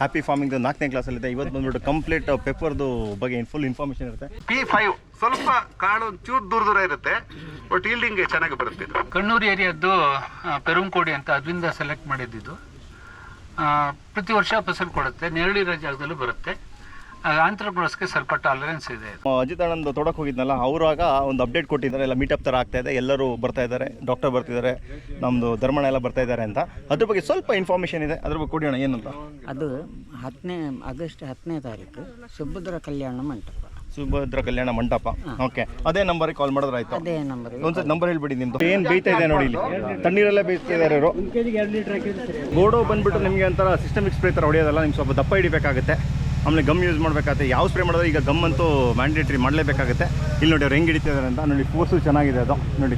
Happy farming 4ನೇ ಕ್ಲಾಸಲ್ಲಿದೆ. ಇವತ್ತು ಬಂದ್ಬಿಟ್ಟು ಕಂಪ್ಲೀಟ್ ಪೆಪ್ಪರ್ದು ಬಗ್ಗೆ ಫುಲ್ ಇನ್ಫಾರ್ಮೇಷನ್ ಇರುತ್ತೆ. P5 ಸ್ವಲ್ಪ ಕಾಳು ಚೂರು ದೂರ ಇರುತ್ತೆ, ಬಟ್ ಈಲ್ಡಿಂಗ್ ಚೆನ್ನಾಗಿ ಬರುತ್ತೆ. ಕಣ್ಣೂರು ಏರಿಯಾದ್ದು ಪೆರುಂಕೋಡಿ ಅಂತ ಅದರಿಂದ ಸೆಲೆಕ್ಟ್ ಮಾಡಿದ್ದು. ಪ್ರತಿ ವರ್ಷ ಫಸಲು ಕೊಡುತ್ತೆ, ನೆರಳಿರೋ ಜಾಗದಲ್ಲೂ ಬರುತ್ತೆ. ಆಂಥ್ರಪ್ನೋಸ್ಗೆ ಸ್ವಲ್ಪ ಟಾಲರೆನ್ಸ್ ಇದೆ. ಅಜಿತ್ ಅಣ್ಣಂದು ತೋಟಕ್ಕೆ ಹೋಗಿದ್ನಲ್ಲ, ಅವರಾಗ ಒಂದು ಅಪ್ಡೇಟ್ ಕೊಟ್ಟಿದ್ದಾರೆ. ಎಲ್ಲ ಮೀಟಪ್ ಥರ ಆಗ್ತಾ ಇದೆ, ಎಲ್ಲರೂ ಬರ್ತಾ ಇದ್ದಾರೆ, ಡಾಕ್ಟರ್ ಬರ್ತಿದ್ದಾರೆ, ನಮ್ಮದು ಧರ್ಮಣ ಎಲ್ಲ ಬರ್ತಾ ಇದ್ದಾರೆ ಅಂತ. ಅದ್ರ ಬಗ್ಗೆ ಸ್ವಲ್ಪ ಇನ್ಫಾರ್ಮೇಷನ್ ಇದೆ, ಅದ್ರ ಬಗ್ಗೆ ಕೊಡಿ ಅಣ್ಣ. ಏನಂತ? ಅದು ಆಗಸ್ಟ್ 10ನೇ ತಾರೀಕು ಸುಭದ್ರ ಕಲ್ಯಾಣ ಮಂಟಪ. ಓಕೆ, ಅದೇ ನಂಬರಿಗೆ ಕಾಲ್ ಮಾಡಿದ್ರೆ ಆಯ್ತು. ಅದೇ ನಂಬರ್. ಒಂದ್ಸತಿ ನಂಬರ್ ಹೇಳ್ಬಿಡಿ ನಿಮ್ದು. ಏನು ಬೇಯ್ತಾ ಇದೆ ನೋಡಿ, ಇಲ್ಲಿ ತಣ್ಣೀರಲ್ಲೇ ಬೇಯಿಸ್ತಾ ಇದ್ದಾರೆ ಇವರು. ಗೋಡೋ ಬಂದ್ಬಿಟ್ಟು ನಿಮಗೆ ಒಂಥರ ಸಿಸ್ಟಮಿಕ್ ಸ್ಪ್ರೇ ಥರ ಹೊಡೆಯೋದಲ್ಲ, ನಿಮ್ಗೆ ಸ್ವಲ್ಪ ದಪ್ಪ ಹಿಡಿಬೇಕಾಗುತ್ತೆ. ಆಮೇಲೆ ಗಮ್ ಯೂಸ್ ಮಾಡಬೇಕಾಗುತ್ತೆ. ಯಾವ ಸ್ಪ್ರೇ ಮಾಡಿದ್ರೆ ಈಗ ಗಮ್ ಅಂತೂ ಮ್ಯಾಂಡೇಟ್ರಿ ಮಾಡಲೇಬೇಕಾಗುತ್ತೆ. ಇಲ್ಲಿ ನೋಡಿ ಅವ್ರು ಹೆಂಗೆ ಹಿಡಿತಿದ್ದಾರೆ ಅಂತ ನೋಡಿ. ಫೋರ್ಸು ಚೆನ್ನಾಗಿದೆ ಅದು ನೋಡಿ.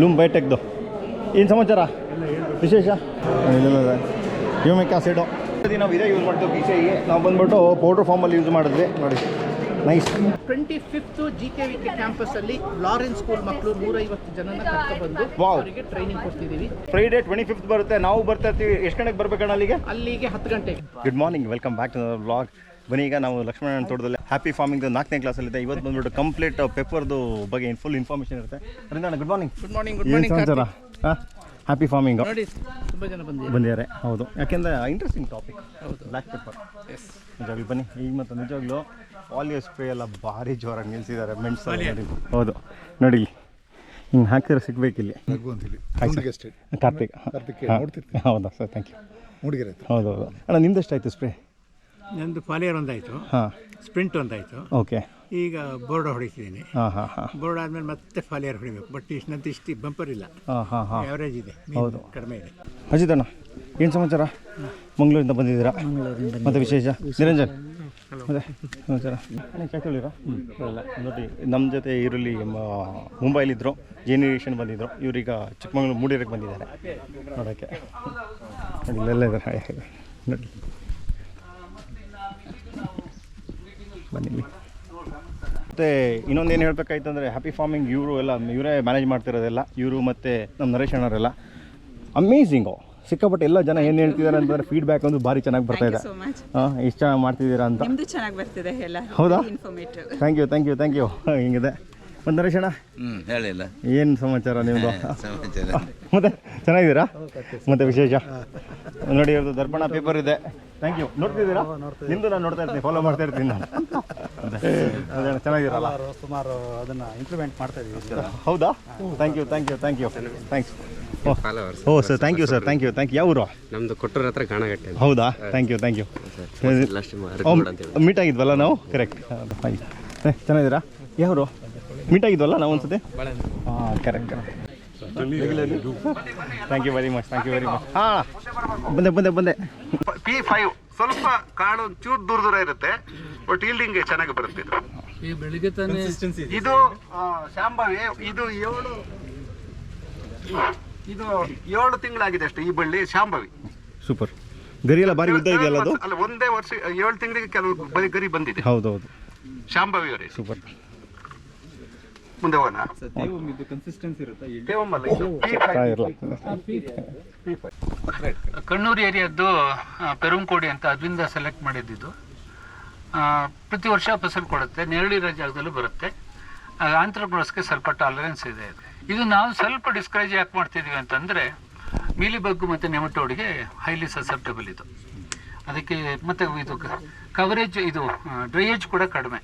ಲೂಮ್ ಬಯೋಟೆಕ್ದು ಏನು ಸಮಾಚಾರ ವಿಶೇಷ? ಹ್ಯೂಮಿಕ್ ಆಸಿಡು ನಾವು ಇದೇ ಯೂಸ್ ಮಾಡ್ತೀವಿ. PCI ನಾವು ಬಂದ್ಬಿಟ್ಟು ಪೌಡ್ರ್ ಫಾರ್ಮಲ್ಲಿ ಯೂಸ್ ಮಾಡಿದ್ವಿ ನೋಡಿ. ನೈಸ್. 25th GKVK ಕ್ಯಾಂಪಸ್ಸಲ್ಲಿ ಲಾರೆನ್ಸ್ ಸ್ಕೂಲ್ ಮಕ್ಕಳು 150 ಜನನ ಕರ್ಕೊಬಂದು ಅವರಿಗೆ ಟ್ರೈನಿಂಗ್ ಕೊಡ್ತಿದ್ದೀವಿ. ಫ್ರೈಡೇ 25th ಬರುತ್ತೆ, ನಾವು ಬರ್ತಾ ಇರ್ತೀವಿ. ಎಷ್ಟು ಗಂಟೆಗೆ ಬರ್ಬೇಕಣ್ಣ ಅಲ್ಲಿಗೆ? 10 ಗಂಟೆಗೆ. Good morning, welcome back to vlog. ಬನ್ನಿ, ಈಗ ನಾವು ಲಕ್ಷ್ಮಣ ತೋಟದಲ್ಲಿ ಹ್ಯಾಪಿ ಫಾರ್ಮಿಂಗ್ 4ನೇ ಕ್ಲಾಸಲ್ಲಿದೆ. ಇವತ್ತು ಬಂದ್ಬಿಟ್ಟು ಕಂಪ್ಲೀಟ್ ಪೆಪ್ಪರ್ದು ಬಗ್ಗೆ ಫುಲ್ ಇನ್ಫಾರ್ಮೇಷನ್ ಇರುತ್ತೆ. ಅದರಿಂದ ಗುಡ್ ಮಾರ್ನಿಂಗ್. ಗುಡ್ ಮಾರ್ನಿಂಗ್ ಸಮಾಚಾರ? ಹ್ಯಾಪಿ ಫಾರ್ಮಿಂಗ್ ನೋಡಿ, ತುಂಬ ಜನ ಬಂದಿದ್ದಾರೆ. ಹೌದು, ಯಾಕೆಂದರೆ ಇಂಟ್ರೆಸ್ಟಿಂಗ್ ಟಾಪಿಕ್. ಹೌದು, ಬ್ಲ್ಯಾಕ್ ಪೆಪ್ಪರ್. ನಿಜವಾಗ್ಲೂ ಬನ್ನಿ. ಈಗ ಮತ್ತು ನಿಜವಾಗ್ಲೂ ಆಲಿಯೋ ಸ್ಪ್ರೇ ಎಲ್ಲ ಭಾರಿ ಜೋರಾಗಿ ನಿಲ್ಲಿಸಿದ್ದಾರೆ. ಮೆಣಸು ಹೌದು ನೋಡಿ, ಹಿಂಗೆ ಹಾಕಿದ್ರೆ ಸಿಗ್ಬೇಕಿಲ್ಲಿ. ಕಾರ್ತಿಕ್. ಹೌದಾ ಸರ್, ಥ್ಯಾಂಕ್ ಯು. ಹೌದು ಅಣ್ಣ, ನಿಮ್ದೆಷ್ಟಾಯಿತು ಸ್ಪ್ರೇ? ನಂದು ಫಾಲಿಯರ್ ಒಂದಾಯಿತು, ಸ್ಪ್ರಿಂಟ್ ಒಂದಾಯಿತು. ಓಕೆ, ಈಗ ಬೋರ್ಡ್ ಹೊಡಿತಿದ್ದೀನಿ. ಹಾಂ. ಬೋರ್ಡ್ ಆದಮೇಲೆ ಮತ್ತೆ ಫಾಲಿಯರ್ ಹೊಡಿಬೇಕು. ಬಟ್ ಇಷ್ಟು ಬಂಪರ್ ಇಲ್ಲ, ಆವರೇಜ್ ಇದೆ, ಹೌದು, ಕಡಿಮೆ ಇದೆ. ಅಜಿತ್ ಅಣ್ಣ, ಏನು ಸಮಾಚಾರ? ಮಂಗಳೂರಿಂದ ಬಂದಿದ್ದೀರಾ? ಮತ್ತೆ ವಿಶೇಷ? ನಿರಂಜನ್ ಮತ್ತೆ ಸಮಾಚಾರ? ಕ್ಯಾತುಳಿರಾ? ನೋಡಿ, ನಮ್ಮ ಜೊತೆ ಈರುಳ್ಳಿ ಮುಂಬೈಲಿದ್ದರು, ಜೆನಿರೇಷನ್ ಬಂದಿದ್ದರು. ಇವರೀಗ ಚಿಕ್ಕಮಗಳೂರು ಮೂಡಿಯರಿಗೆ ಬಂದಿದ್ದಾರೆ ನೋಡೋಕ್ಕೆ. ನೋಡಿ, ಇಲ್ಲೆಲ್ಲ ಇದ್ದಾರೆ ನೋಡಿ, ಬನ್ನಿ. ಮತ್ತು ಇನ್ನೊಂದೇನು ಹೇಳಬೇಕಾಯ್ತು ಅಂದರೆ, ಹ್ಯಾಪಿ ಫಾರ್ಮಿಂಗ್ ಇವರೇ ಮ್ಯಾನೇಜ್ ಮಾಡ್ತಿರೋದೆಲ್ಲ. ಇವರು ಮತ್ತು ನಮ್ಮ ನರೇಶ್ ಅಣ್ಣರೆಲ್ಲ ಅಮೇಝಿಂಗು. ಸಿಕ್ಕಾಪಟ್ಟೆ ಎಲ್ಲ ಜನ ಏನು ಹೇಳ್ತಿದ್ದಾರೆ ಅಂತಂದರೆ ಫೀಡ್ಬ್ಯಾಕ್ ಒಂದು ಭಾರಿ ಚೆನ್ನಾಗಿ ಬರ್ತಾ ಇದೆ. ಎಷ್ಟು ಚೆನ್ನಾಗಿ ಮಾಡ್ತಿದ್ದೀರಾ ಅಂತ. ಚೆನ್ನಾಗಿ ಬರ್ತಿದೆ ಎಲ್ಲ. ಹೌದಾ? Thank you. ಹಿಂಗಿದೆ. ಒಂದು ನರೇಶ್ ಅಣ್ಣ, ಹೇಳಿಲ್ಲ ಏನು ಸಮಾಚಾರ ನಿಮ್ಮದು? ಮತ್ತೆ ಚೆನ್ನಾಗಿದ್ದೀರಾ? ಮತ್ತೆ ವಿಶೇಷ? ನೋಡಿ, ಇವ್ರದ್ದು ದರ್ಪಣ ಪೇಪರ್ ಇದೆ. Thank you. ನೋಡ್ತಿದ್ದೀರಾ? ನಿಮ್ಮದು ನಾನು ನೋಡ್ತಾ ಇರ್ತೀನಿ, ಫಾಲೋ ಮಾಡ್ತಾ ಇರ್ತೀನಿ ನಾನು. ಅದೇ ಚೆನ್ನಾಗಿರಲ್ಲ, ಸುಮಾರು ಅದನ್ನು ಇಂಪ್ಲಿಮೆಂಟ್ ಮಾಡ್ತಾ ಇದ್ದೀವಿ. ಹೌದಾ? Thank you. Thanks. Oh sir, thank you. ಯಾವ ಊರು? ನಮ್ದು ಕೊಟ್ಟೂರ ಹತ್ರ ಗಾಣಗಟ್ಟೆ. ಹೌದಾ? Thank you. ಮೀಟ್ ಆಗಿದ್ವಲ್ಲ ನಾವು? ಕರೆಕ್ಟ್. ಚೆನ್ನಾಗಿದ್ದೀರಾ? ಯಾವರು ಮೀಟ್ ಆಗಿದ್ವಲ್ಲ ನಾವು ಒಂದ್ಸತಿ? ಹಾಂ, correct. Thank you very much. ಹಾಂ, ಬಂದೆ. P5 ಸ್ವಲ್ಪ ಕಾಳು ಚೂರು ದೂರ ಇರುತ್ತೆ, ಬಟ್ ಈಲ್ಡಿಂಗ್ ಚೆನ್ನಾಗಿ ಬರುತ್ತೆ. ಈ ಬೆಳಿಗ್ಗೆ ತಾನೇ ಇದು ಶಾಂಭವಿ. ಇದು 7 ತಿಂಗಳಾಗಿದೆ ಅಷ್ಟೇ ಈ ಬಳ್ಳಿ ಶಾಂಭವಿ. ಸೂಪರ್. ಗರಿ ಎಲ್ಲ ಭಾರಿ ಉದ್ದ ಇದೆಯಲ್ಲ ಅದು? ಅಲ್ಲ, ಒಂದೇ ವರ್ಷ 7 ತಿಂಗಳಿಗೆ ಕೆಲವು ಬರೀ ಗರಿ ಬಂದಿದೆ. ಹೌದು, ಶಾಂಭವಿ ಅವರೇ. ಸೂಪರ್. ಮುಂದೆ ಹೋಗೋಣ. ಕಣ್ಣೂರು ಏರಿಯಾದ್ದು ಪೆರುಂಕೋಡಿ ಅಂತ ಅದರಿಂದ ಸೆಲೆಕ್ಟ್ ಮಾಡಿದ್ದು. ಪ್ರತಿ ವರ್ಷ ಫಸಲು ಕೊಡುತ್ತೆ, ನೆರಳಿರೋ ಜಾಗದಲ್ಲೂ ಬರುತ್ತೆ. ಆಂಥ್ರಪ್ನೋಸ್ಗೆ ಸ್ವಲ್ಪ ಟಾಲರೆನ್ಸ್ ಇದೆ. ಇದು ನಾವು ಸ್ವಲ್ಪ ಡಿಸ್ಕರೇಜ್ ಯಾಕೆ ಮಾಡ್ತಿದ್ದೀವಿ ಅಂತಂದರೆ, ಮೀಲಿಬಗ್ಗು ಮತ್ತು ನೆಮಟೋಡ್ಗೆ ಹೈಲಿ ಸಸೆಪ್ಟಬಲ್ ಇದು. ಅದಕ್ಕೆ ಮತ್ತು ಇದು ಕವರೇಜ್, ಇದು ಡ್ರೈಯೇಜ್ ಕೂಡ ಕಡಿಮೆ.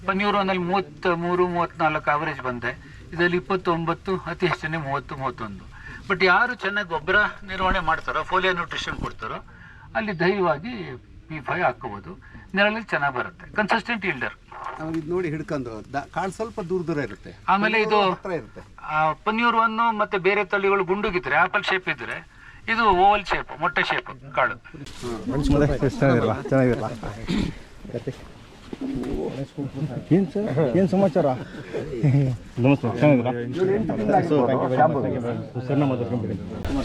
ಪನ್ನೀರಲ್ಲಿ 33-34 ಆವರೇಜ್ ಬಂದೆ. ಇದರಲ್ಲಿ 29, ಅತಿ ಹೆಚ್ಚನೇ 30-31. ಬಟ್ ಯಾರು ಚೆನ್ನಾಗಿ ಗೊಬ್ಬರ ನಿರ್ವಹಣೆ ಮಾಡ್ತಾರೋ, ಫೋಲಿಯೋ ನ್ಯೂಟ್ರಿಷನ್ ಕೊಡ್ತಾರೋ, ಅಲ್ಲಿ ಧೈರ್ಯವಾಗಿ P5 ಹಾಕ್ಕೋಬೋದು. ನೆರಳಲ್ಲಿ ಚೆನ್ನಾಗಿ ಬರುತ್ತೆ. ಕನ್ಸಿಸ್ಟೆಂಟ್ ಈಲ್ಡರ್. ನೋಡಿ ಹಿಡ್ಕೊಂಡು ಕಾಳು ಸ್ವಲ್ಪ ದೂರ ಇರುತ್ತೆ. ಆಮೇಲೆ ಇದು ಪನ್ನೀರ್ 1 ಮತ್ತೆ ಬೇರೆ ತಳಿಗಳು ಗುಂಡುಗಿದ್ರೆ, ಆಪಲ್ ಶೇಪ್ ಇದ್ರೆ, ಇದು ಓವಲ್ ಶೇಪ್, ಮೊಟ್ಟೆ ಶೇಪ್ ಕಾಳು. ಚೆನ್ನಾಗಿರಲ್ಲ. ಏನು ಸಮಾಚಾರ? ನಮಸ್ತೆ, ಚೆನ್ನಾಗಿದ್ದೀರಾ?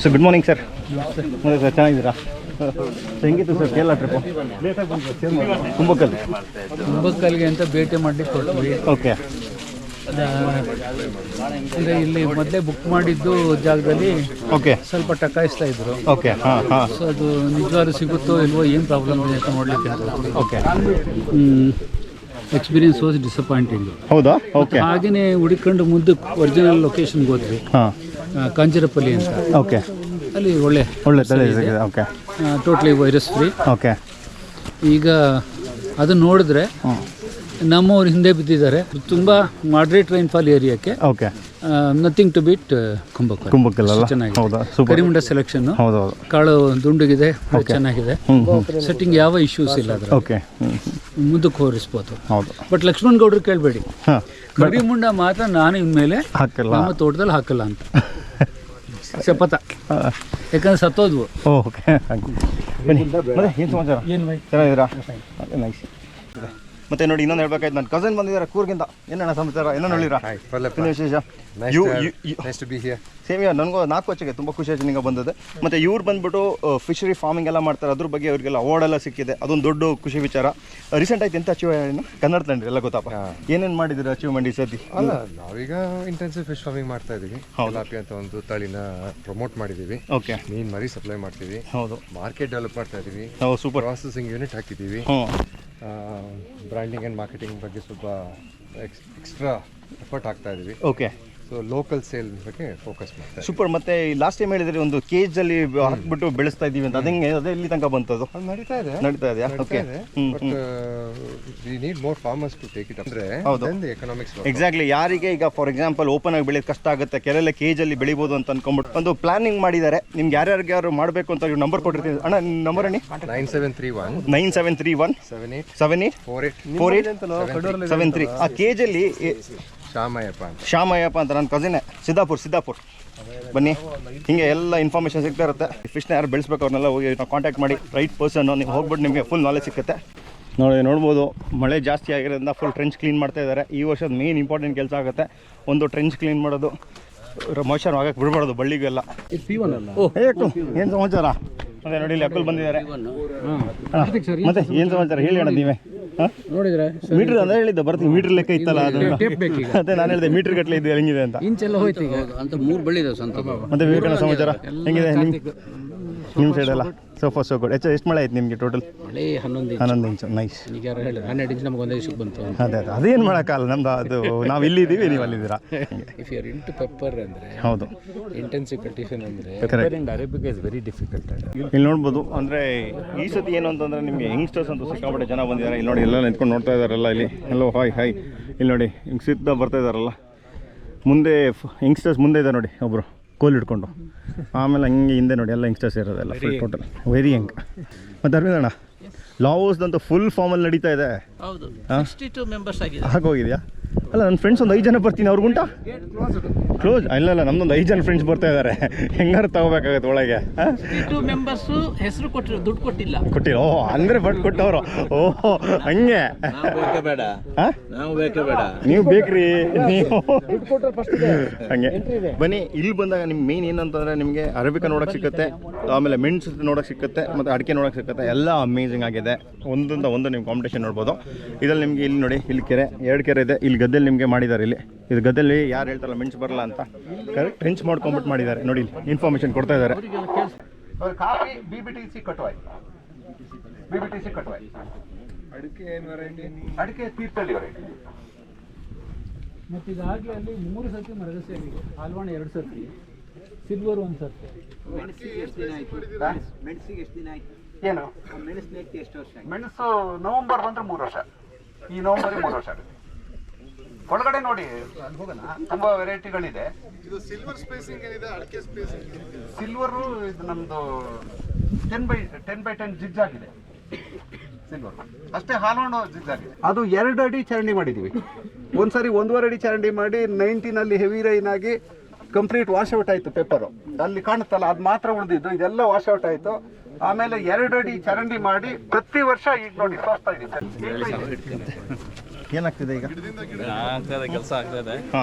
Sir, good morning sir. Sir, ಚೆನ್ನಾಗಿದ್ದೀರಾ? ಹೆಂಗಿತ್ತು ಸರ್ ಕೇರಳ ಟ್ರಿಪ್ಪು? ಕುಂಭಕಲ್ಗೆ ಅಂತ ಭೇಟಿ ಮಾಡಿ ಕೊಡ್ತೀವಿ. ಓಕೆ. ಅಂದರೆ ಇಲ್ಲಿ ಮೊದಲೇ ಬುಕ್ ಮಾಡಿದ್ದು ಜಾಗದಲ್ಲಿ ಓಕೆ ಸ್ವಲ್ಪ ಟಕಾಯಿಸ್ತಾ ಇದ್ರು. ಓಕೆ ಹಾಂ ಹಾಂ ಸೊ ಅದು ನಿಜವಾಗ್ಲೂ ಸಿಗುತ್ತೋ ಇಲ್ವೋ, ಏನು ಪ್ರಾಬ್ಲಮ್ ಇದೆ ಅಂತ ನೋಡಲಿಕ್ಕೆ ಓಕೆ ಎಕ್ಸ್ಪೀರಿಯನ್ಸ್ ವಾಸ್ ಡಿಸಪಾಯಿಂಟಿಂಗ್. ಹೌದಾ ಓಕೆ ಹಾಗೆಯೇ ಹುಡುಕೊಂಡು ಮುಂದಕ್ಕೆ ಒರಿಜಿನಲ್ ಲೊಕೇಶನ್ಗೆ ಹೋದ್ವಿ, ಹಾಂ ಕಾಂಜರಪಲ್ಲಿ ಅಂತ. ಓಕೆ ಅಲ್ಲಿ ಒಳ್ಳೆ ತಲೆ ಸಿಗಿದೆ. Okay totally virus free. Okay ಈಗ ಅದು ನೋಡಿದ್ರೆ ನಮ್ಮವ್ರು ಹಿಂದೆ ಬಿದ್ದಿದ್ದಾರೆ. ತುಂಬ ಮಾಡ್ರೇಟ್ ರೈನ್ಫಾಲ್ ಏರಿಯಾಕ್ಕೆ ಓಕೆ ನಥಿಂಗ್ ಟು ಬಿಟ್ ಕುಂಭಕಲ್ಲ ಚೆನ್ನಾಗಿದೆ. ಹೌದಾ ಸೂಪರ್. ಕರಿಮುಂಡ ಸೆಲೆಕ್ಷನ್ ಹೌದೌದು ಕಾಳು ದುಂಡುಗಿದೆ, ಚೆನ್ನಾಗಿದೆ. ಸೆಟ್ಟಿಂಗ್ ಯಾವ ಇಶ್ಯೂಸ್ ಇಲ್ಲ ಅದ್ರ. ಓಕೆ ಮುಂದಕ್ಕೆ ಹೋರಿಸ್ಬೋದು. ಹೌದು ಬಟ್ ಲಕ್ಷ್ಮಣ್ ಗೌಡ್ರು ಕೇಳಬೇಡಿ, ಹಾಂ ಕರಿಮುಂಡ ಮಾತ್ರ ನಾನು ಇನ್ಮೇಲೆ ಹಾಕಲ್ಲ ನಮ್ಮ ತೋಟದಲ್ಲಿ ಹಾಕಲ್ಲ ಅಂತ ಶಪಥ. ಯಾಕಂದ್ರೆ ಸತ್ತೋದ್ವು. ಓಕೆ ಬನ್ನಿ ಮತ್ತೆ ಏನು ಸಮಾಚಾರ? ಏನು ಬೈ ಚೆನ್ನಾಗಿದ್ದೀರಾ? ನೈಸ್. ಮತ್ತೆ ನೋಡಿ ಇನ್ನೊಂದು ಹೇಳ್ಬೇಕಾಯ್ತು, ನನ್ನ ಕಸನ್ ಬಂದಿದ್ದಾರೆ ಕೂರ್ಗಿಂದ. ಏನಣ್ಣ ಸಮಾಚಾರ? ಏನೋ ನೋಡಿರಾ ವಿಶೇಷ? ಸೇಮ್ ಇಯರ್ ನನಗೂ 4 ವರ್ಷಕ್ಕೆ ತುಂಬ ಖುಷಿ ಆಯ್ತು ನಿಮಗೆ ಬಂದದ್ದು. ಮತ್ತು ಇವ್ರು ಬಂದ್ಬಿಟ್ಟು ಫಿಶರಿ ಫಾರ್ಮಿಂಗ್ ಎಲ್ಲ ಮಾಡ್ತಾರೆ, ಅದ್ರ ಬಗ್ಗೆ ಅವರಿಗೆಲ್ಲ ಅವಾರ್ಡ್ ಎಲ್ಲ ಸಿಕ್ಕಿದೆ, ಅದೊಂದು ದೊಡ್ಡ ಖುಷಿ ವಿಚಾರ. ರೀಸೆಂಟ್ ಆಯ್ತು ಎಂತ ಅಚೀವ್ ಕನ್ನಡ ತಂಡ್ರಿ ಎಲ್ಲ ಗೊತ್ತಪ್ಪ, ಏನೇನು ಮಾಡಿದ್ರು ಅಚೀವ್ಮೆಂಟ್ ಈ ಸತಿ? ಅಲ್ಲ, ನಾವೀಗ ಇಂಟೆನ್ಸಿವ್ ಫಿಶ್ ಫಾರ್ಮಿಂಗ್ ಮಾಡ್ತಾ ಇದೀವಿ. ಟಿಲಾಪಿಯಾ ಅಂತ ಒಂದು ತಳಿನ ಪ್ರಮೋಟ್ ಮಾಡಿದೀವಿ. ಓಕೆ ಮೀನ್ ಮರಿ ಸಪ್ಲೈ ಮಾಡ್ತೀವಿ. ಹೌದು ಮಾರ್ಕೆಟ್ ಡೆವಲಪ್ ಮಾಡ್ತಾ ಇದೀವಿ. ಸೂಪರ್. ಪ್ರಾಸೆಸಿಂಗ್ ಯೂನಿಟ್ ಹಾಕಿದ್ದೀವಿ. ಬ್ರ್ಯಾಂಡಿಂಗ್ ಆ್ಯಂಡ್ ಮಾರ್ಕೆಟಿಂಗ್ ಬಗ್ಗೆ ಸ್ವಲ್ಪ ಎಕ್ಸ್ಟ್ರಾ ಎಫರ್ಟ್ ಹಾಕ್ತಾ ಇದೀವಿ. ಓಕೆ ಸೊ ಲೋಕಲ್ ಸೇಲ್ ಬಗ್ಗೆ ಫೋಕಸ್ ಮಾಡ್ತಾ ಇದ್ದೀವಿ. ಸೂಪರ್. ಮತ್ತೆ ಲಾಸ್ಟ್ ಟೈಮ್ ಹೇಳಿದ್ರೆ ಒಂದು ಕೇಜಲ್ಲಿ ಹಾಕ್ಬಿಟ್ಟು ಬೆಳೆಸ್ತಾ ಇದೀವಿ ಅಂತ, ಅದಂಗೆ ಅದೇ ಇಲ್ಲಿ ತನಕ ಬಂತದ್ದು? ಅದು ನಡೀತಾ ಇದೆಯಾ? Okay but we need more farmers to take it ಅಂದ್ರೆ ಎಕನಾಮಿಕ್ಸ್. ಎಕ್ಸಾಕ್ಟ್ಲಿ. ಯಾರಿಗೆ ಈಗ ಫಾರ್ ಎಕ್ಸಾಂಪಲ್ ಓಪನ್ ಆಗಿ ಬೆಳೆಯೋದು ಕಷ್ಟ ಆಗುತ್ತೆ, ಕೆಲವೆಲ್ಲ ಕೇಜಲ್ಲಿ ಬೆಳಿಬೋದು ಅಂತ ಅನ್ಕೊಂಡ್ಬಿಟ್ಟು ಒಂದು ಪ್ಲಾನಿಂಗ್ ಮಾಡಿದ್ದಾರೆ. ನಿಮ್ಗೆ ಯಾರ್ಯಾರು ಮಾಡಬೇಕು ಅಂತ ನಂಬರ್ ಕೊಟ್ಟಿರ್ತೀನಿ ಅಣ್ಣ. ನಂಬರ್ ಅಣ್ಣಿ 9731 7848 ಆ ಕೇಜಲ್ಲಿ ಶ್ಯಾಮಯ್ಯಪ್ಪ ಅಂತ ನನ್ನ ಕಸಿನೇ, ಸಿದ್ದಾಪುರ್. ಬನ್ನಿ, ಹಿಂಗೆ ಎಲ್ಲ ಇನ್ಫಾರ್ಮೇಷನ್ ಸಿಗ್ತಾ ಇರುತ್ತೆ. ಫಿಶ್ನ ಯಾರು ಬೆಳೆಸ್ಬೇಕು ಅವ್ರನ್ನೆಲ್ಲ ಹೋಗಿ ನಾವು ಕಾಂಟ್ಯಾಕ್ಟ್ ಮಾಡಿ, ರೈಟ್ ಪರ್ಸನ್ನು ನೀವು ಹೋಗ್ಬಿಟ್ಟು ನಿಮಗೆ ಫುಲ್ ನಾಲೆಜ್ ಸಿಗುತ್ತೆ. ನೋಡ್ಬೋದು ಮಳೆ ಜಾಸ್ತಿ ಆಗಿರೋದ್ರಿಂದ ಫುಲ್ ಟ್ರೆಂಚ್ ಕ್ಲೀನ್ ಮಾಡ್ತಾ ಇದ್ದಾರೆ. ಈ ವರ್ಷದ ಮೇನ್ ಇಂಪಾರ್ಟೆಂಟ್ ಕೆಲಸ ಆಗುತ್ತೆ, ಒಂದು ಟ್ರೆಂಚ್ ಕ್ಲೀನ್ ಮಾಡೋದು, ಮೋಷನ್ ಆಗಕ್ಕೆ ಬಿಡಬಾರ್ದು ಬಳ್ಳಿಗೆಲ್ಲ. ಏನು ಸಮಾಚಾರ? ಅದೇ ನೋಡಿ ಇಲ್ಲಿ ಅಕ್ಕಲ್ ಬಂದಿದ್ದಾರೆ. ಮತ್ತೆ ಏನು ಸಮಾಚಾರ ಹೇಳಿ ಅಣ್ಣ ನೀವೇ. ನೋಡಿದ್ರೆ ಮೀಟ್ರ್ ಅಂದ್ರೆ ಹೇಳಿದ್ದೆ ಬರ್ತೀವಿ, ಮೀಟ್ರ್ ಲೆಕ್ಕ ಇತ್ತಲ್ಲ ಅದು. ಅದೇ ನಾನು ಹೇಳಿದೆ ಮೀಟ್ರ್ ಗಟ್ಟಲೆ ಇದು ಹೆಂಗಿದೆ ಅಂತ. ಇಂಚೆಲ್ಲ ಹೋಯ್ತು ಈಗ ಅಂತ 3 ಬಳ್ಳಿ ಇದೆ ಸ್ವಂತ. ಮತ್ತೆ ವಿವೇಕಣ್ಣ ಸಮಾಚಾರ ಹೆಂಗಿದೆ ನಿಮ್ಮ ಸೈಡ್ ಎಲ್ಲ? So good. ಎಷ್ಟು ಮಳೆ ಆಯ್ತು ನಿಮಗೆ ಟೋಟಲ್? ಮಳೆ 11 ಇಂಚು. ನೈಸ್. ಈಗ ಯಾರು ಹೇಳಿದ್ರು 12 ಇಂಚ್ ನಮ್ಗೆ ಒಂದೇ ದಿವಸಕ್ಕೆ ಬಂತು. ಅದೇನು ಮಾಡೋಕ್ಕಲ್ಲ, ನಮ್ದು ಅದು ನಾವು ಇಲ್ಲಿದ್ದೀವಿ, ನೀವು ಅಲ್ಲಿದ್ದೀರಾ. If you are into pepper ಅಂದರೆ ಹೌದು, ಇಂಟೆನ್ಸಿವ್ ಕಲ್ಟಿವೇಷನ್ ಅಂದರೆ ಅರೇಬಿಕಾ ಇಸ್ ವೆರಿ ಡಿಫಿಕಲ್ಟ್. ಇಲ್ಲಿ ನೋಡ್ಬೋದು. ಅಂದರೆ ಈ ಸತಿ ಏನು ಅಂತಂದರೆ ನಿಮಗೆ ಯಂಗ್ಸ್ಟರ್ಸ್ ಅಂತ ಸಿಕ್ಕಾಪಟ್ಟೆ ಜನ ಬಂದಿದ್ದಾರೆ. ಇಲ್ಲಿ ನೋಡಿ ಎಲ್ಲ ನಿಂತ್ಕೊಂಡು ನೋಡ್ತಾ ಇದ್ದಾರಲ್ಲ ಇಲ್ಲಿ. Hello hi. ಇಲ್ಲಿ ನೋಡಿ ಹಿಂಗೆ ಸಿದ್ಧ ಬರ್ತಾ ಇದ್ದಾರಲ್ಲ, ಮುಂದೆ ಯಂಗ್ಸ್ಟರ್ಸ್ ಮುಂದೆ ಇದೆ ನೋಡಿ ಒಬ್ಬರು ಕೋಲ್ ಹಿಡ್ಕೊಂಡು. ಆಮೇಲೆ ಹಂಗೆ ಹಿಂದೆ ನೋಡಿ ಎಲ್ಲ ಯಂಗ್ಸ್ಟರ್ಸ್ ಇರೋದೆಲ್ಲ ಫುಲ್ ಟೋಟಲ್ ವೆರಿ ಯಂಗ್. ಮತ್ತು ಅರವಿಂದ್ ಅಣ್ಣ, ಲಾವೋಸ್ದಂತೂ ಫುಲ್ ಫಾರ್ಮಲ್ಲಿ ನಡೀತಾ ಇದೆ. ಹೌದು, 62 ಮೆಂಬರ್ಸ್ ಆಗಿದೆ. ಆಗೋಗಿದೆಯಾ? ಅಲ್ಲ, ನನ್ನ ಫ್ರೆಂಡ್ಸ್ ಒಂದು 5 ಜನ ಬರ್ತೀನಿ, ಅವ್ರಿಗುಂಟ ಕ್ಲೋಸ್. ಇಲ್ಲ ನಮ್ಮದೊಂದು 5 ಜನ ಫ್ರೆಂಡ್ಸ್ ಬರ್ತಾ ಇದ್ದಾರೆ. ಹೆಂಗಾರು ತಗೋಬೇಕಾಗತ್ತೆ ಒಳಗೆ. 62 ಮೆಂಬರ್ಸು ಹೆಸರು ಕೊಟ್ಟಿರೋ, ದುಡ್ಡು ಕೊಟ್ಟಿಲ್ಲ. ಓಹ್ ಅಂದರೆ ಬಟ್ ಕೊಟ್ಟವರು. ಓಹೋ ಹಂಗೆ. ನೀವು ಬೇಕ್ರಿ ನೀವು ಹಂಗೆ. ಬನ್ನಿ, ಇಲ್ಲಿ ಬಂದಾಗ ನಿಮ್ಗೆ ಮೇನ್ ಏನಂತಂದರೆ ನಿಮಗೆ ಅರೇಬಿಕಾ ನೋಡೋಕೆ ಸಿಗುತ್ತೆ, ಆಮೇಲೆ ಮೆಣಸು ನೋಡೋಕೆ ಸಿಗುತ್ತೆ, ಮತ್ತು ಅಡಿಕೆ ನೋಡೋಕೆ ಸಿಗುತ್ತೆ. ಎಲ್ಲ ಅಮೇಝಿಂಗ್ ಆಗಿದೆ. ಒಂದೊಂದು ಒಂದು ನೀವು ಕಾಂಪಿಟೇಷನ್ ನೋಡ್ಬೋದು. ಇದರಲ್ಲಿ ನಿಮಗೆ ಇಲ್ಲಿ ನೋಡಿ, ಇಲ್ಲಿ ಕೆರೆ 2 ಕೆರೆ ಇದೆ. ಇಲ್ಲಿ ಗದ್ದೆಲ್ಲಿ ನಿಮಗೆ ಮಾಡಿದ್ದಾರೆ. ಇಲ್ಲಿ ಇದು ಗದ್ದೆಲ್ಲಿ ಯಾರು ಹೇಳ್ತಾರಲ್ಲ ಮೆಣಸು ಬರಲ್ಲ ಅಂತ, ಕರೆಕ್ಟ್ ಟ್ರೆಂಚ್ ಮಾಡ್ಕೊಂಬಿಟ್ಟು ಮಾಡಿದ್ದಾರೆ ನೋಡಿ. ಇಲ್ಲಿ ಇನ್ಫಾರ್ಮೇಷನ್ ಕೊಡ್ತಾ ಇದ್ದಾರೆ. ಕಾಫಿ BBTC ಕಟ್ವಾಯ್, ಅಡಿಕೆ ತೀರ್ಥಹಳ್ಳಿ ವೆರೈಟಿ. ಮತ್ತು ಇದಾಗಲೇ ಅಲ್ಲಿ 3 ಸರ್ತಿ ಮರದ ಸೇರಿದೆ. ಹಾಲ್ವಾಣ 2 ಸರ್ತಿ, ಸಿಲ್ವರ್ 1 ಸರ್ತಿ. ಮೆಣಸಿಗೆ ಎಷ್ಟು ದಿನ ಆಯ್ತು? ಏನು ಮೆಣಸು ನೆಟ್ಟು ಎಷ್ಟು ವರ್ಷ ಆಯ್ತು? ಮೆಣಸು ನವೆಂಬರ್ ಬಂದ್ರೆ 3 ವರ್ಷ. ಈ ನವೆಂಬರ್ 3 ವರ್ಷ ಆಗುತ್ತೆ. ಒಳಗಡೆ ನೋಡಿ, ಅಲ್ಲಿ ಹೋಗೋಣ, ತುಂಬಾ ವೆರೈಟಿಗಳಿದೆ. ಇದು ಸಿಲ್ವರ್ ಸ್ಪೇಸಿಂಗ್ ಏನಿದೆ, ಅಡಿಕೆ ಸ್ಪೇಸಿಂಗ್. ಸಿಲ್ವರು ಇದು ನಮ್ದು 10x10 ಜಿಜ್ ಆಗಿದೆ ಸಿಲ್ವರ್. ಅಷ್ಟೇ ಹಾಲೋಣ ಜಿಜ್ ಆಗಿದೆ. ಅದು 2 ಅಡಿ ಚರಂಡಿ ಮಾಡಿದೀವಿ. ಒಂದ್ಸರಿ 1.5 ಅಡಿ ಚರಂಡಿ ಮಾಡಿ 90ನಲ್ಲಿ ಹೆವಿ ರೈನ್ ಆಗಿ ಕಂಪ್ಲೀಟ್ ವಾಶ್ಔಟ್ ಆಯ್ತು. ಪೇಪರು ಅಲ್ಲಿ ಕಾಣುತ್ತಲ್ಲ, ಅದು ಮಾತ್ರ ಉಳಿದಿದ್ದು, ಇದೆಲ್ಲ ವಾಶ್ಔಟ್ ಆಯ್ತು. ಆಮೇಲೆ 2 ಅಡಿ ಚರಂಡಿ ಮಾಡಿ ಪ್ರತಿ ವರ್ಷ ಈಗ ನೋಡಿ ತೋರಿಸ್ತಾ ಇದ್ದೀವಿ. ಏನಾಗ್ತಿದೆ ಈಗ? ಕೆಲಸ ಆಗ್ತಾ ಇದೆ.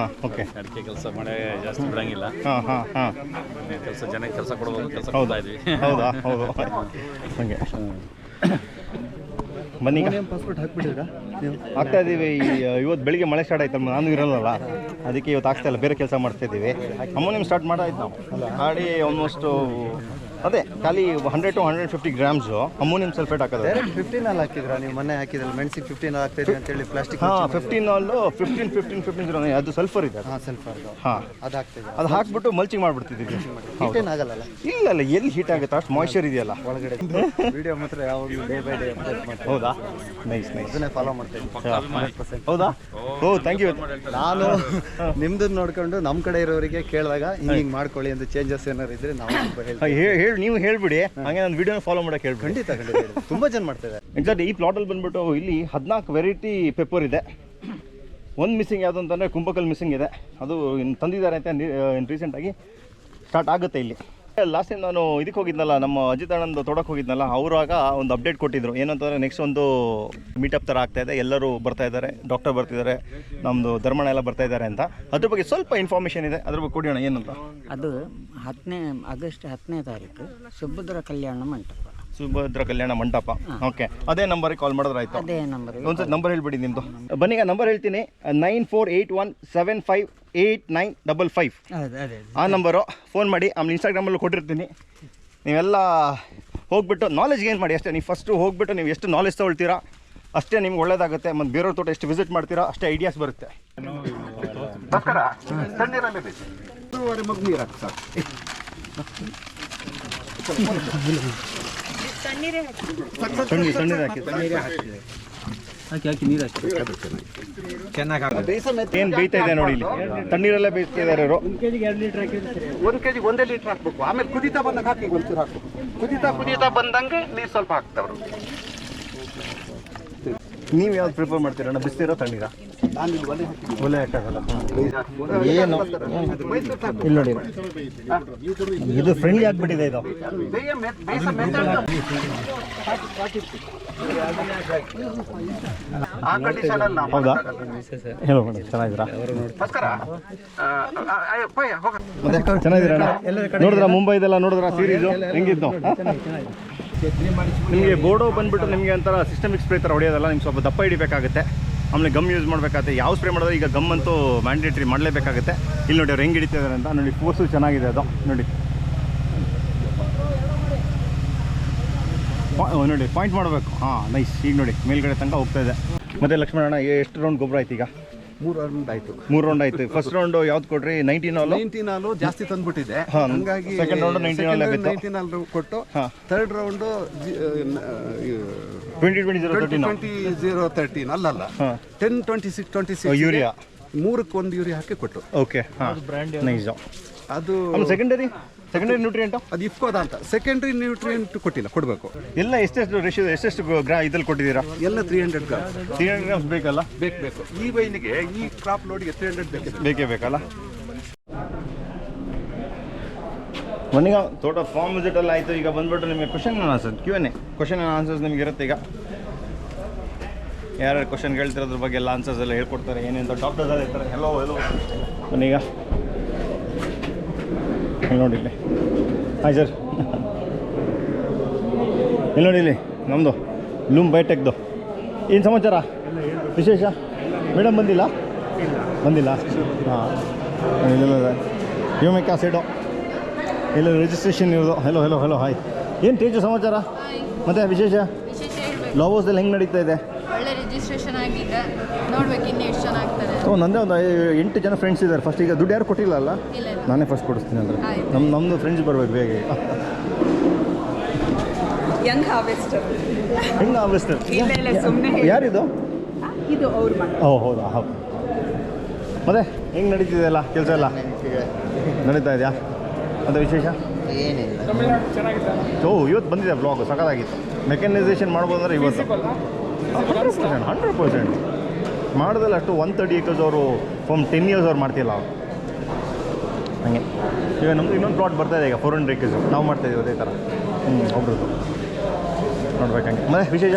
ಓಕೆ. ಅಡಿಕೆ ಕೆಲಸ ಮಳೆ ಜಾಸ್ತಿ ಬಿಡಂಗಿಲ್ಲ. ಕೆಲಸ ಜನಕ್ಕೆ ಕೆಲಸ ಕೊಡ್ಬೋದು, ಕೆಲಸ ಕೊಡ್ತಾ ಇದ್ವಿ. ಹೌದಾ? ಹೌದು, ಹಾಗೆ. ಬನ್ನಿ ಈಗ ಪಾಸ್ಪೋರ್ಟ್ ಹಾಕ್ಬಿಟ್ಟಿದ್ರಾ ನೀವು? ಆಗ್ತಾ ಇದ್ದೀವಿ. ಇವತ್ತು ಬೆಳಿಗ್ಗೆ ಮಳೆ ಸ್ಟಾರ್ಟ್ ಆಯ್ತಲ್ಲ, ನಾನು ಇರಲ್ಲಲ್ಲ, ಅದಕ್ಕೆ ಇವತ್ತು ಆಗ್ತಾ ಇಲ್ಲ, ಬೇರೆ ಕೆಲಸ ಮಾಡ್ತಾ ಇದ್ದೀವಿ. ಅಮೋನಿಯಂ ಸ್ಟಾರ್ಟ್ ಮಾಡಾಯ್ತು ನಾವು ಮಾಡಿ ಆಲ್ಮೋಸ್ಟು ಅದೇ ಖಾಲಿ 100 to 150 ಗ್ರಾಮ್ಸು ಅಮೋನಿಯಂ ಸಲ್ಫೇಟ್ ಹಾಕೋದು. 15 ಹಾಕಿದ್ರಾ ನೀವು? ಮೊನ್ನೆ ಹಾಕಿದ್ರಲ್ಲ ಮೆಣಸಿಗೆ 15 ಆಗ್ತಾಯಿದೆ ಅಂತೇಳಿ ಪ್ಲಾಸ್ಟಿಕ್. ಹಾಂ 15 ಅದು ಸಲ್ಫರ್ ಇದೆ. ಹಾಂ ಸಲ್ಫರ್. ಹಾಂ ಅದು ಹಾಕ್ತಿದ್ದೆ. ಅದು ಹಾಕ್ಬಿಟ್ಟು ಮಲ್ಚಿಂಗ್ ಮಾಡಿಬಿಡ್ತಿದ್ದೀವಿ. ಹೀಟೇನು ಆಗಲ್ಲ? ಇಲ್ಲ ಎಲ್ಲಿ ಹೀಟ್ ಆಗುತ್ತೆ, ಅಷ್ಟು ಮಾಯ್ಶ್ಚರ್ ಇದೆಯಲ್ಲ ಒಳಗಡೆ. ವಿಡಿಯೋ ಮಾತ್ರ ಯಾವಾಗಲೂ ಡೇ ಬೈ ಡೇ ಅಪ್ಡೇಟ್ ಮಾಡ್ತೀನಿ. ಹೌದಾ? ನೈಸ್ ಅದನ್ನೇ ಫಾಲೋ ಮಾಡ್ತೀನಿ 100%. ಹೌದಾ? ಓ ಥ್ಯಾಂಕ್ ಯು. ನಾನು ನಿಮ್ದನ್ನ ನೋಡ್ಕೊಂಡು ನಮ್ಮ ಕಡೆ ಇರೋರಿಗೆ ಕೇಳಿದಾಗ ಹಿಂಗೆ ಮಾಡ್ಕೊಳ್ಳಿ ಅಂತ ಚೇಂಜಸ್ ಏನಾರು ಇದ್ರೆ ನಾವು ಹೇಳಿ, ನೀವು ಹೇಳ್ಬಿಡಿ, ಹಂಗೆ ನಾನು ವಿಡಿಯೋನ ಫಾಲೋ ಮಾಡೋಕೆ ಹೇಳ್ಬಿಡಿ. ಖಂಡಿತ ತುಂಬ ಜನ ಮಾಡ್ತಾರೆ. ಎಕ್ಸಾಕ್ಟ್ ಈ ಪ್ಲಾಟಲ್ಲಿ ಬಂದ್ಬಿಟ್ಟು ಇಲ್ಲಿ 14 ವೆರೈಟಿ ಪೆಪ್ಪರ್ ಇದೆ. ಒಂದು ಮಿಸ್ಸಿಂಗ್ ಯಾವುದು ಅಂತಂದರೆ ಕುಂಬಕಲ್ ಮಿಸ್ಸಿಂಗ್ ಇದೆ. ಅದು ಇನ್ನು ತಂದಿದ್ದಾರೆ ಅಂತ ರೀಸೆಂಟಾಗಿ ಸ್ಟಾರ್ಟ್ ಆಗುತ್ತೆ ಇಲ್ಲಿ. ಲಾಸ್ಟ್ ಟೈಮ್ ನಾನು ಇದಕ್ಕೆ ಹೋಗಿದ್ನಲ್ಲ, ನಮ್ಮ ಅಜಿತ್ ಅಣ್ಣಂದು ತೋಟಕ್ಕೆ ಹೋಗಿದ್ನಲ್ಲ, ಅವರಾಗ ಒಂದು ಅಪ್ಡೇಟ್ ಕೊಟ್ಟಿದ್ರು. ಏನಂತಂದರೆ ನೆಕ್ಸ್ಟ್ ಒಂದು ಮೀಟಪ್ ಥರ ಆಗ್ತಾಯಿದೆ, ಎಲ್ಲರೂ ಬರ್ತಾ ಇದ್ದಾರೆ, ಡಾಕ್ಟರ್ ಬರ್ತಿದ್ದಾರೆ, ನಮ್ಮದು ಧರ್ಮಣ್ಣ ಎಲ್ಲ ಬರ್ತಾ ಇದ್ದಾರೆ ಅಂತ. ಅದ್ರ ಬಗ್ಗೆ ಸ್ವಲ್ಪ ಇನ್ಫಾರ್ಮೇಷನ್ ಇದೆ, ಅದ್ರ ಬಗ್ಗೆ ಕೊಡೋಣ. ಏನಂತ? ಅದು ಆಗಸ್ಟ್ 10ನೇ ತಾರೀಕು ಸುಭದ್ರ ಕಲ್ಯಾಣ ಮಂಟಪ. ಓಕೆ, ಅದೇ ನಂಬರಿಗೆ ಕಾಲ್ ಮಾಡಿದ್ರೆ ಆಯಿತು. ಅದೇ ನಂಬರ್. ಒಂದ್ಸತಿ ನಂಬರ್ ಹೇಳ್ಬಿಡಿ ನಿಮ್ಮದು. ಬನ್ನಿ, ಈಗ ನಂಬರ್ ಹೇಳ್ತೀನಿ, 9481758955. ಆ ನಂಬರು ಫೋನ್ ಮಾಡಿ. ಆಮೇಲೆ ಇನ್ಸ್ಟಾಗ್ರಾಮಲ್ಲೂ ಕೊಟ್ಟಿರ್ತೀನಿ. ನೀವೆಲ್ಲ ಹೋಗ್ಬಿಟ್ಟು ನಾಲೆಜ್ ಗೇನ್ ಮಾಡಿ ಅಷ್ಟೇ. ನೀವು ಫಸ್ಟು ಹೋಗ್ಬಿಟ್ಟು ನೀವು ಎಷ್ಟು ನಾಲೆಜ್ ತೊಗೊಳ್ತೀರಾ ಅಷ್ಟೇ ನಿಮ್ಗೆ ಒಳ್ಳೇದಾಗುತ್ತೆ. ಮತ್ತು ಬೇರೆಯವ್ರ ತೋಟ ಎಷ್ಟು ವಿಸಿಟ್ ಮಾಡ್ತೀರಾ ಅಷ್ಟೇ ಐಡಿಯಾಸ್ ಬರುತ್ತೆ. ನಮಸ್ಕಾರ. ತಣ್ಣೀರಲ್ಲೇ ಬೇಕು, 2.5 ಮಗ್ ನೀರು ಹಾಕಿ ಸರ್. ಹಾಕಿ ನೀರು ಚೆನ್ನಾಗಿ ಏನು ಬೇಯ್ತಾ ಇದೆ ನೋಡಿ, ಇಲ್ಲಿ ತಣ್ಣೀರಲ್ಲೇ ಬೇಯ್ತಾ ಇದ್ದಾರೆ ಅವರು. 1 kg 1 ಲೀಟ್ರ್ ಹಾಕ್ಬೇಕು. ಆಮೇಲೆ ಕುದೀತಾ ಬಂದಾಗ ಹಾಕಿ ಒಂಚೂರು ಹಾಕ್ಬೇಕು. ಕುದೀತಾ ಬಂದಂಗೆ ನೀರು ಸ್ವಲ್ಪ ಹಾಕ್ತವ್ರು. ನೀವು ಯಾವ್ದು ಪ್ರಿಫರ್ ಮಾಡ್ತೀರಾ, ಬಿಸ್ತೀರೋ ತಣ್ಣೀರಾ? ನಾನು ಒಲೆ ಹಾಕಾಗಲ್ಲ. ಏನು ಇಲ್ಲಿ ನೋಡಿ, ಇದು ಫ್ರೆಂಡ್ಲಿ ಆಗಿಬಿಟ್ಟಿದೆ ಇದು. ಹೌದಾ? ಹೇಳೋ ಮೇಡಮ್, ಚೆನ್ನಾಗಿದ್ದೀರಾ? ಚೆನ್ನಾಗಿದ್ದೀರಾ? ನೋಡಿದ್ರಾ ಮುಂಬೈದೆಲ್ಲ ನೋಡಿದ್ರಾ ಸೀರೀಸು ಹೆಂಗಿದ್ದು? ನಿಮಗೆ ಬೋರ್ಡೋ ಬಂದುಬಿಟ್ಟು ನಿಮಗೆ ಒಂಥರ ಸಿಸ್ಟಮಿಕ್ ಸ್ಪ್ರೇ ಥರ ಹೊಡೆಯೋದಲ್ಲ, ನಿಮ್ಗೆ ಸ್ವಲ್ಪ ದಪ್ಪ ಹಿಡಿಬೇಕಾಗುತ್ತೆ. ಆಮೇಲೆ ಗಮ್ ಯೂಸ್ ಮಾಡಬೇಕಾಗುತ್ತೆ. ಯಾವ ಸ್ಪ್ರೇ ಮಾಡಿದ್ರೆ ಈಗ ಗಮ್ ಅಂತೂ ಮ್ಯಾಂಡೇಟ್ರಿ ಮಾಡಲೇಬೇಕಾಗುತ್ತೆ. ಇಲ್ಲಿ ನೋಡಿ ಅವ್ರು ಹೆಂಗೆ ಹಿಡಿತಿದ್ದಾರೆ ಅಂತ ನೋಡಿ. ಫೋರ್ಸು ಚೆನ್ನಾಗಿದೆ ಅದು ನೋಡಿ. ನೋಡಿ ಪಾಯಿಂಟ್ ಮಾಡಬೇಕು. ಹಾಂ ನೈಸ್. ಈಗ ನೋಡಿ ಮೇಲ್ಗಡೆ ತನಕ ಹೋಗ್ತಾ ಇದೆ. ಮತ್ತು ಲಕ್ಷ್ಮಣಣ್ಣ ಎಷ್ಟು ರೌಂಡ್ ಗೊಬ್ಬರ ಆಯ್ತು ಈಗ? 3 ರೌಂಡ್ ಆಯಿತು. 3 ರೌಂಡ್ ಆಯಿತು. ಫಸ್ಟ್ ರೌಂಡು ಯಾವ್ದು ಕೊಟ್ರಿ? 19 ಜಾಸ್ತಿ ತಂದುಬಿಟ್ಟಿದೆ. ಹಂಗಾಗಿ ಸೆಕೆಂಡ್ ರೌಂಡು 19 ಕೊಟ್ಟು, ಥರ್ಡ್ ರೌಂಡು 20-20-0-13 ಅಲ್ಲಲ್ಲ 10-26-26 ಯೂರಿಯಾ 3ಕ್ಕೆ 1 ಯೂರಿಯಾ ಹಾಕಿ ಕೊಟ್ಟು. ಓಕೆ, ಹಾಂ ನೈಸ್. ಅದು ಸೆಕೆಂಡರಿ ನ್ಯೂಟ್ರಿಯೆಂಟು ಅದು ಇಫ್ಕೋದ ಅಂತ. ಸೆಕೆಂಡ್ರಿ ನ್ಯೂಟ್ರಿಯೆಂಟ್ ಕೊಡಬೇಕು. ಎಲ್ಲ ಎಷ್ಟೆಷ್ಟು ಇದ್ರಲ್ಲಿ ಕೊಟ್ಟಿದ್ದೀರಾ? ಎಲ್ಲ 300 ಗ್ರಾಮ್ಸ್. 300 ಗ್ರಾಮ್ಸ್ ಬೇಕಲ್ಲ? ಬೇಕು. ಈ ವೈನಿಗೆ, ಈ ಕ್ರಾಪ್ ಲೋಡ್ಗೆ 300 ಬೇಕೇ ಬೇಕಲ್ಲ? ಮೊನ್ನೆ ತೋಟ ಫಾರ್ಮ್ ವಿಸಿಟಲ್ಲಿ ಆಯಿತು. ಈಗ ಬಂದ್ಬಿಟ್ಟು ನಿಮಗೆ ಕ್ವಶನ್ ಆನ್ಸರ್ Q&A ಆನ್ಸರ್ಸ್ ನಿಮ್ಗೆ ಇರುತ್ತೆ. ಈಗ ಯಾರ್ಯಾರು ಕ್ವಶನ್ ಕೇಳ್ತಿರೋದ್ರ ಬಗ್ಗೆ ಎಲ್ಲ ಆನ್ಸರ್ಸ್ ಎಲ್ಲ ಹೇಳ್ಕೊಡ್ತಾರೆ. ಏನೇನು ಡಾಕ್ಟರ್ಸ್ ಎಲ್ಲ ಇರ್ತಾರೆ. ಹೆಲೋ ಬನ್ನೀಗ ನೋಡಿ ಇಲ್ಲಿ. Hi sir. ಇಲ್ಲಿ ನೋಡಿ, ಇಲ್ಲಿ ನಮ್ಮದು ಲೂಮ್ ಬಯೋಟೆಕ್ದು ಏನು ಸಮಾಚಾರ, ವಿಶೇಷ? ಮೇಡಮ್ ಬಂದಿಲ್ಲ? ಹಾಂ, ಇಲ್ಲ ಹ್ಯೂಮಿಕ್ ಆಸಿಡು ಇಲ್ಲ ರಿಜಿಸ್ಟ್ರೇಷನ್ ಇರೋದು. Hello hi. ಏನು ತೇಜು ಸಮಾಚಾರ? ಮತ್ತು ವಿಶೇಷ ಲಾವೋಸಲ್ಲಿ ಹೆಂಗೆ ನಡೀತಾ ಇದೆ? ಒಳ್ಳೆ ರಿಜಿಸ್ಟ್ರೇಷನ್ ಆಗಿದೆ, ನೋಡ್ಬೇಕು ಇನ್ನು ಎಷ್ಟು ಜನ ಆಗ್ತಾರೆ. ನಂದೇ ಒಂದು 8 ಜನ ಫ್ರೆಂಡ್ಸ್ ಇದ್ದಾರೆ. ಫಸ್ಟ್ ಈಗ ದುಡ್ಡು ಯಾರು ಕೊಟ್ಟಿಲ್ಲ ಅಲ್ಲ? ನಾನೇ ಫಸ್ಟ್ ಕೊಡಿಸ್ತೀನಿ. ಅಂದರೆ ನಮ್ಮದು ಫ್ರೆಂಡ್ಸ್ ಬರಬೇಕು ಬೇಗ. Young harvester. ಯಾರಿದು? ಇದು ಅವ್ರ ಮನೆ. ಹೌದಾ? ಹೌದು. ಮತ್ತೆ ಹೆಂಗೆ ನಡೀತಿದೆ ಎಲ್ಲ ಕೆಲಸ ಎಲ್ಲ? ನಡೀತಾ ಇದೆಯಾ? ಅದು ವಿಶೇಷ ಏನಿಲ್ಲ. ಇವತ್ತು ಬಂದಿದೆ ಬ್ಲಾಗ್, ಸಖತ್ತಾಗಿತ್ತು. ಮೆಕ್ಯಾನೈಸೇಷನ್ ಮಾಡ್ಬೋದು ಅಂದರೆ ಇವತ್ತು 100% ಮಾಡಿದಲ್ಲ. ಅಷ್ಟು 130 acres ಅವರು ಫ್ರಮ್ 10 years ಅವ್ರು ಮಾಡ್ತಿಲ್ಲ ಅವ್ರು. ಹಾಗೆ ಈಗ ನಮ್ಮದು ಇನ್ನೊಂದು ಪ್ಲಾಟ್ ಬರ್ತಾಯಿದೆ ಈಗ 400 acres. ನಾವು ಮಾಡ್ತಾಯಿದ್ದೀವಿ ಅದೇ ಥರ. ಒಬ್ರದ್ದು ನೋಡ್ಬೇಕು. ಹಂಗೆ ಮತ್ತೆ ವಿಶೇಷ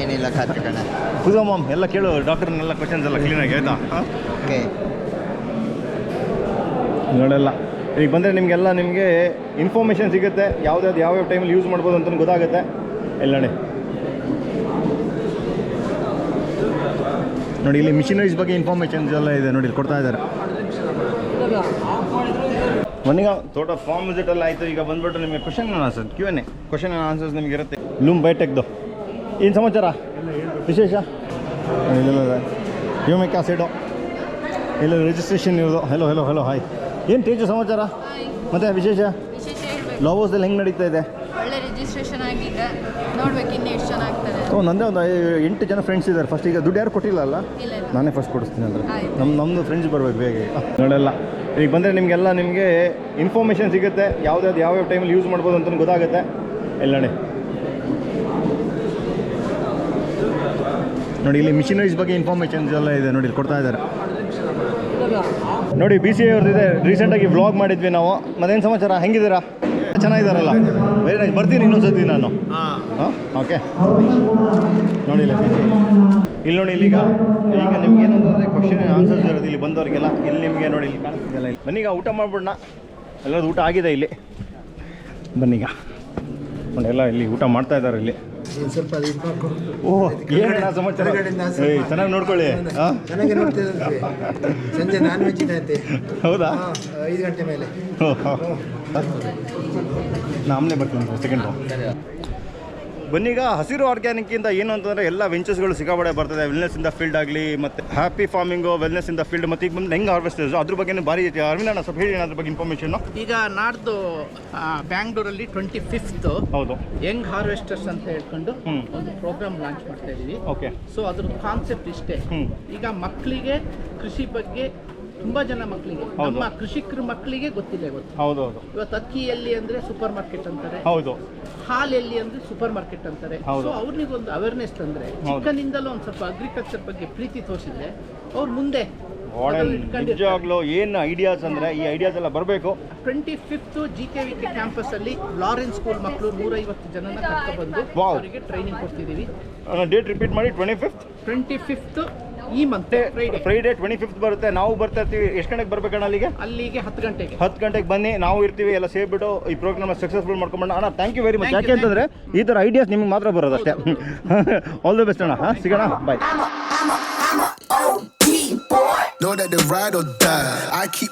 ಏನಿಲ್ಲ. ಮಾಮ್ ಎಲ್ಲ ಕೇಳು, ಡಾಕ್ಟರ್ನೆಲ್ಲ ಕ್ವಶನ್ಸ್ ಎಲ್ಲ ಕ್ಲೀನಾಗಿ ಆಯಿತಾ? ಓಕೆ ನೋಡಲ್ಲ. ಈಗ ಬಂದರೆ ನಿಮಗೆ ಇನ್ಫಾರ್ಮೇಷನ್ ಸಿಗುತ್ತೆ. ಯಾವ್ಯಾವ ಟೈಮಲ್ಲಿ ಯೂಸ್ ಮಾಡ್ಬೋದು ಅಂತ ಗೊತ್ತಾಗುತ್ತೆ. ಎಲ್ಲ ನೋಡಿ ನೋಡಿ ಇಲ್ಲಿ ಮಿಷಿನರೀಸ್ ಬಗ್ಗೆ ಇನ್ಫಾರ್ಮೇಷನ್ಸ್ ಎಲ್ಲ ಇದೆ ನೋಡಿ, ಇಲ್ಲಿ ಕೊಡ್ತಾ ಇದ್ದಾರೆ. ಮೊನ್ನೆ ತೋಟ ಫಾರ್ಮ್ ವಿಸಿಟ್ ಎಲ್ಲ ಆಯಿತು. ಈಗ ಬಂದ್ಬಿಟ್ಟು ನಿಮಗೆ question answer Q&A question answers ನಿಮಗೆ ಇರುತ್ತೆ. ಲೂಮ್ ಬಯೋಟೆಕ್ದು ಏನು ಸಮಾಚಾರ ವಿಶೇಷ? ಇಲ್ಲ ಹ್ಯೂಮಿಕ್ ಆಸಿಡು ಇಲ್ಲ ರಿಜಿಸ್ಟ್ರೇಷನ್ ಇರೋದು. Hello hi. ಏನು ತೇಜು ಸಮಾಚಾರ ಮತ್ತು ವಿಶೇಷ? ಲವರ್ಸ್ದಲ್ಲಿ ಹೆಂಗೆ ನಡೀತಾ ಇದೆ? ಒಳ್ಳೆ ರಿಜಿಸ್ಟ್ರೇಷನ್ ಆಗಿದೆ, ನೋಡ್ಬೇಕು ಇನ್ನು ಎಷ್ಟು ಜನ ಆಗ್ತಾರೆ. ನಂದೇ ಒಂದು 8 ಜನ ಫ್ರೆಂಡ್ಸ್ ಇದ್ದಾರೆ. ಫಸ್ಟ್ ಈಗ ದುಡ್ಡು ಯಾರು ಕೊಟ್ಟಿಲ್ಲ ಅಲ್ಲ, ನಾನೇ ಫಸ್ಟ್ ಕೊಡಿಸ್ತೀನಿ ಅಂದರೆ ನಮ್ಮದು ಫ್ರೆಂಡ್ಸ್ ಬರಬೇಕು ಬೇಗ. ನೋಡಲ್ಲ ಈಗ ಬಂದರೆ ನಿಮಗೆ ಇನ್ಫಾರ್ಮೇಷನ್ ಸಿಗುತ್ತೆ, ಯಾವ್ಯಾವ ಟೈಮಲ್ಲಿ ಯೂಸ್ ಮಾಡ್ಬೋದು ಅಂತ ಗೊತ್ತಾಗುತ್ತೆ. ಎಲ್ಲ ನೋಡಿ ಇಲ್ಲಿ ಮಿಷಿನರೀಸ್ ಬಗ್ಗೆ ಇನ್ಫಾರ್ಮೇಷನ್ಸ್ ಎಲ್ಲ ಇದೆ ನೋಡಿ, ಇಲ್ಲಿ ಕೊಡ್ತಾ ಇದ್ದಾರೆ. ನೋಡಿ BCA ಅವ್ರದ್ದಿದೆ, ರೀಸೆಂಟಾಗಿ ವ್ಲಾಗ್ ಮಾಡಿದ್ವಿ ನಾವು. ಮತ್ತೇನು ಸಮಾಚಾರ, ಹೆಂಗಿದ್ದೀರಾ? ಚೆನ್ನಾಗಿದ್ದಾರಲ್ಲ, ವೆರಿ ನೈಸ್. ಬರ್ತೀನಿ ಇನ್ನೊಂದ್ಸತಿ ನಾನು. ಹಾಂ ಓಕೆ. ನೋಡಿ ಇಲ್ಲಿ ನೋಡಿ ಈಗ ನಿಮ್ಗೆ ಏನು ಅಂತಂದರೆ ಕ್ವಶನ್ ಆನ್ಸರ್ಸ್ ಇರೋದು ಇಲ್ಲಿ ಬಂದವರಿಗೆಲ್ಲ. ಇಲ್ಲಿ ನಿಮಗೆ ನೋಡಿ ಇಲ್ಲಿ ಕಾಣಿಸ್ತಿದೆಲ್ಲ. ಇಲ್ಲಿ ಬನ್ನೀಗ ಊಟ ಮಾಡ್ಬಿಡೋಣ. ಎಲ್ಲರದ್ದು ಊಟ ಆಗಿದೆ ಇಲ್ಲಿ. ಬನ್ನೀಗ ನೋಡಿ ಎಲ್ಲ ಇಲ್ಲಿ ಊಟ ಮಾಡ್ತಾ ಇದ್ದಾರೆ ಇಲ್ಲಿ. ಸ್ವಲ್ಪ ಓಹ್ ಏನು ಸಮಾಚಾರ? ಚೆನ್ನಾಗಿ ನೋಡ್ಕೊಳ್ಳಿ. ಚೆನ್ನಾಗಿ ನೋಡ್ತಿದ್ದೆ. ಸಂಜೆ ನಾನ್ ವೆಜ್ ಇದೆ. ಹೌದಾ? 5 ಗಂಟೆ ಮೇಲೆ. ನಾಮನೇ ಬರ್ತೀನಿ ಸೆಕೆಂಡ್. ಬನ್ನೀಗ ಹಸಿರು ಆರ್ಗ್ಯಾನಿಕ್ಕಿಂದ ಏನು ಅಂತಂದರೆ ಎಲ್ಲ ವೆಂಚರ್ಸ್ಗಳು ಸಿಕ್ಕಾಪಟ್ಟೆ ಬರ್ತದೆ. ವೆಲ್ನೆಸ್ ಇನ್ ದ ಫೀಲ್ಡ್ ಆಗಲಿ, ಮತ್ತು happy farming, wellness in the field, ಮತ್ತು ಈಗ ಬಂದು ಹೆಂಗೆ ಹಾರ್ವೆಸ್ಟರ್ಸ್ ಅದ್ರ ಬಗ್ಗೆ ಭಾರಿ ಅರವಿಂದ ಸ್ವಲ್ಪ ಹೇಳಿ ಅದ್ರ ಬಗ್ಗೆ ಇನ್ಫಾರ್ಮೇಷನ್ನು. ಈಗ ನಾಡ್ದು ಬ್ಯಾಂಗ್ಳೂರಲ್ಲಿ 25th ಹೌದು ಯಂಗ್ ಹಾರ್ವೆಸ್ಟರ್ಸ್ ಅಂತ ಹೇಳ್ಕೊಂಡು ಒಂದು ಪ್ರೋಗ್ರಾಮ್ ಲಾಂಚ್ ಮಾಡ್ತಾ ಇದ್ದೀವಿ. ಓಕೆ. ಸೊ ಅದ್ರ ಕಾನ್ಸೆಪ್ಟ್ ಇಷ್ಟೇ. ಈಗ ಮಕ್ಕಳಿಗೆ ಕೃಷಿ ಬಗ್ಗೆ ತುಂಬಾ ಜನ ಮಕ್ಕಳಿಗೆ, ನಮ್ಮ ಕೃಷಿಕರ ಮಕ್ಕಳಿಗೆ ಗೊತ್ತಿಲ್ಲ ಇವತ್ತು. ಹೌದೌದು. ಇವತ್ತು ಅಕ್ಕಿ ಎಲ್ಲಿ ಅಂದ್ರೆ ಸೂಪರ್ ಮಾರ್ಕೆಟ್ ಅಂತಾರೆ. ಹೌದು. ಹಾಲು ಎಲ್ಲಿ ಅಂದ್ರೆ ಸೂಪರ್ ಮಾರ್ಕೆಟ್ ಅಂತಾರೆ. ಸೊ ಅವ್ರಿಗೆ ಒಂದು ಅವೇರ್ನೆಸ್ ತಂದ್ರೆ, ಚಿಕ್ಕನಿಂದಲೂ ಒಂದು ಸ್ವಲ್ಪ ಅಗ್ರಿಕಲ್ಚರ್ ಬಗ್ಗೆ ಪ್ರೀತಿ ತೋರಿಸಿದ್ರೆ ಅವ್ರು ಮುಂದೆ ನಿಜವಾಗ್ಲೂ ಏನು ಐಡಿಯಾಸ್ ಅಂದರೆ ಈ ಐಡಿಯಾಸ್ ಎಲ್ಲ ಬರಬೇಕು. 25th GKVK ಕ್ಯಾಂಪಸ್ ಅಲ್ಲಿ ಲಾರೆನ್ಸ್ ಸ್ಕೂಲ್ ಮಕ್ಕಳು 150 ಜನನ ಕರ್ಕೊಂಡು ಬಂದು ಅವರಿಗೆ ಟ್ರೈನಿಂಗ್ ಕೊಡ್ತಿದ್ದೀವಿ. ಡೇಟ್ ರಿಪೀಟ್ ಮಾಡಿ. 25th ಈ ಮಂತ್ ಫ್ರೈಡೇ 25th ಬರುತ್ತೆ. ನಾವು ಬರ್ತಾ ಇರ್ತೀವಿ. ಎಷ್ಟು ಗಂಟೆಗೆ ಬರ್ಬೇಕಣ್ಣ ಅಲ್ಲಿಗೆ? 10 ಗಂಟೆಗೆ. 10 ಗಂಟೆಗೆ ಬನ್ನಿ, ನಾವು ಇರ್ತೀವಿ. ಎಲ್ಲ ಸೇರ್ಬಿಟ್ಟು ಈ ಪ್ರೋಗ್ರಾಮ್ ಸಕ್ಸಸ್ಫುಲ್ ಮಾಡ್ಕೊಂಡ್ಬಣ್ಣ. ಅಣ್ಣ ಥ್ಯಾಂಕ್ ಯು ವೆರಿ ಮಚ್. ಯಾಕೆ ಅಂತಂದರೆ ಈ ಥರ ಐಡಿಯಾಸ್ ನಿಮ್ಗೆ ಮಾತ್ರ ಬರೋದು ಅಷ್ಟೇ. ಆಲ್ ದ ಬೆಸ್ಟ್ ಅಣ್ಣ. ಸಿಗೋಣ, ಬಾಯ್. Know that the ride or die. I keep